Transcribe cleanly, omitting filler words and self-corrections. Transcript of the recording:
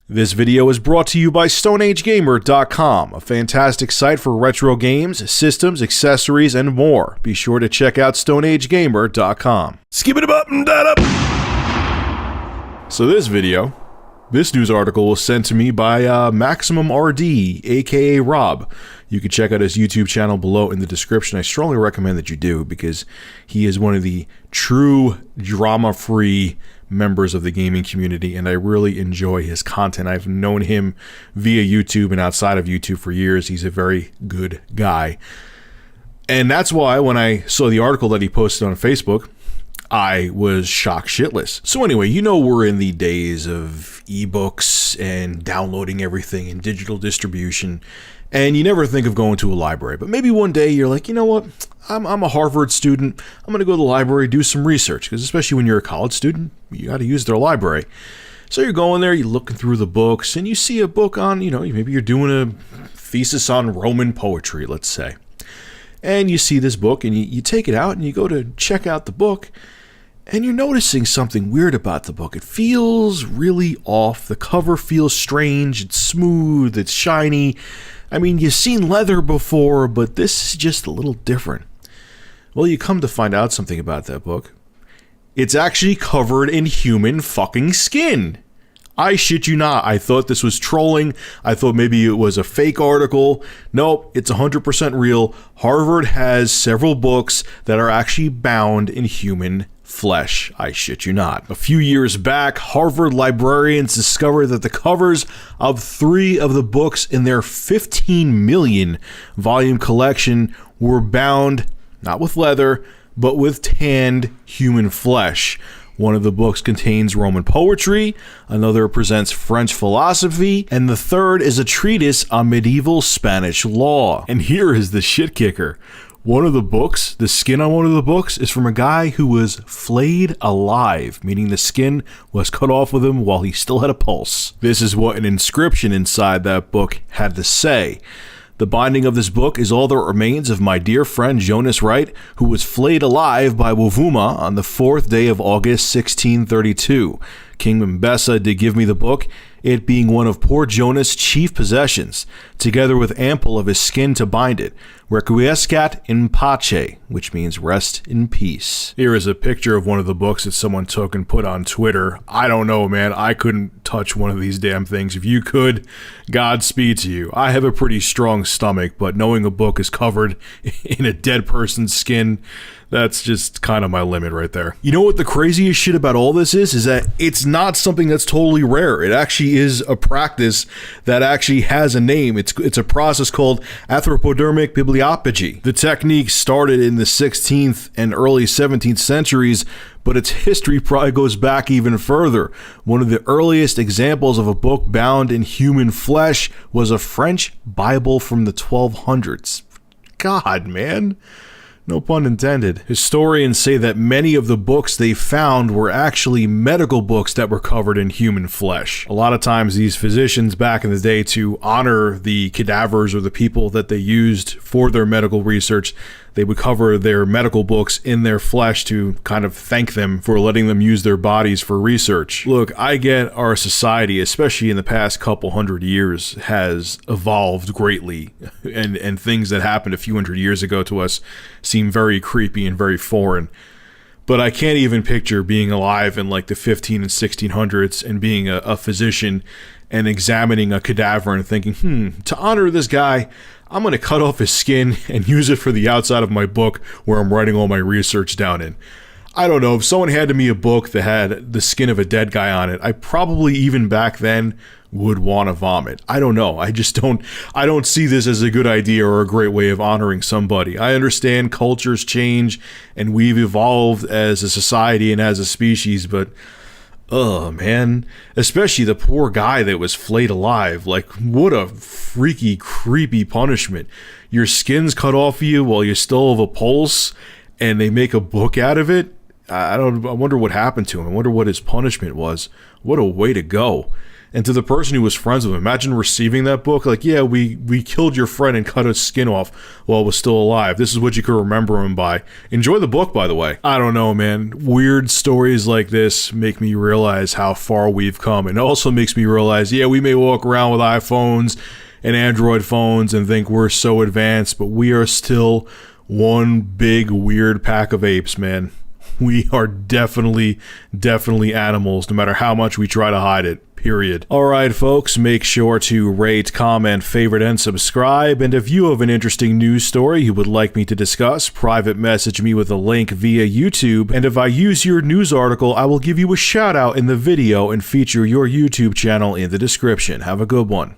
This video is brought to you by StoneAgeGamer.com, a fantastic site for retro games, systems, accessories, and more. Be sure to check out StoneAgeGamer.com. Skip it up and that up. So this news article was sent to me by Maximum RD, aka Rob. You can check out his YouTube channel below in the description. I strongly recommend that you do because he is one of the true drama-free members of the gaming community, and I really enjoy his content. I've known him via YouTube and outside of YouTube for years. He's a very good guy. And that's why when I saw the article that he posted on Facebook, I was shocked shitless. So anyway, you know we're in the days of ebooks and downloading everything in digital distribution, and you never think of going to a library. But maybe one day you're like, you know what? I'm a Harvard student. I'm going to go to the library, do some research, because especially when you're a college student, you got to use their library. So you're going there, you're looking through the books, and you see a book on, maybe you're doing a thesis on Roman poetry, let's say. And you see this book, and you take it out, and you go to check out the book, and you're noticing something weird about the book. It feels really off. The cover feels strange. It's smooth. It's shiny. I mean, you've seen leather before, but this is just a little different. Well, you come to find out something about that book. It's actually covered in human fucking skin. I shit you not. I thought this was trolling. I thought maybe it was a fake article. Nope, it's 100% real. Harvard has several books that are actually bound in human flesh. I shit you not. A few years back, Harvard librarians discovered that the covers of 3 of the books in their 15 million volume collection were bound not with leather, but with tanned human flesh. One of the books contains Roman poetry, another presents French philosophy, and the third is a treatise on medieval Spanish law. And here is the shit kicker. One of the books, the skin on one of the books, is from a guy who was flayed alive, meaning the skin was cut off with him while he still had a pulse. This is what an inscription inside that book had to say. The binding of this book is all that remains of my dear friend Jonas Wright, who was flayed alive by Wovuma on the 4th day of August 1632. King Mbesa did give me the book, it being one of poor Jonas' chief possessions, together with ample of his skin to bind it. Requiescat in pace, which means rest in peace. Here is a picture of one of the books that someone took and put on Twitter. I don't know, man. I couldn't touch one of these damn things. If you could, Godspeed to you. I have a pretty strong stomach, but knowing a book is covered in a dead person's skin, that's just kind of my limit right there. You know what the craziest shit about all this is that it's not something that's totally rare. It actually is a practice that actually has a name. It's a process called anthropodermic bibliopegy. The technique started in the 16th and early 17th centuries, but its history probably goes back even further. One of the earliest examples of a book bound in human flesh was a French Bible from the 1200s. God, man. No pun intended. Historians say that many of the books they found were actually medical books that were covered in human flesh. A lot of times these physicians back in the day, to honor the cadavers or the people that they used for their medical research, they would cover their medical books in their flesh to kind of thank them for letting them use their bodies for research. Look, I get our society, especially in the past couple hundred years, has evolved greatly, and things that happened a few hundred years ago to us seem very creepy and very foreign. But I can't even picture being alive in like the 15 and 1600s and being a physician and examining a cadaver and thinking, to honor this guy, I'm going to cut off his skin and use it for the outside of my book where I'm writing all my research down in. I don't know, if someone handed me a book that had the skin of a dead guy on it, I probably even back then would want to vomit. I don't know. I don't see this as a good idea or a great way of honoring somebody. I understand cultures change and we've evolved as a society and as a species, but oh man, especially the poor guy that was flayed alive. Like, what a freaky, creepy punishment. Your skin's cut off of you while you still have a pulse, and they make a book out of it. I wonder what happened to him. I wonder what his punishment was. What a way to go. And to the person who was friends with him, imagine receiving that book. Like, yeah, we killed your friend and cut his skin off while it was still alive. This is what you could remember him by. Enjoy the book, by the way. I don't know, man. Weird stories like this make me realize how far we've come. And it also makes me realize, yeah, we may walk around with iPhones and Android phones and think we're so advanced, but we are still one big weird pack of apes, man. We are definitely animals, no matter how much we try to hide it, period. Alright folks, make sure to rate, comment, favorite, and subscribe, and if you have an interesting news story you would like me to discuss, private message me with a link via YouTube, and if I use your news article, I will give you a shout out in the video and feature your YouTube channel in the description. Have a good one.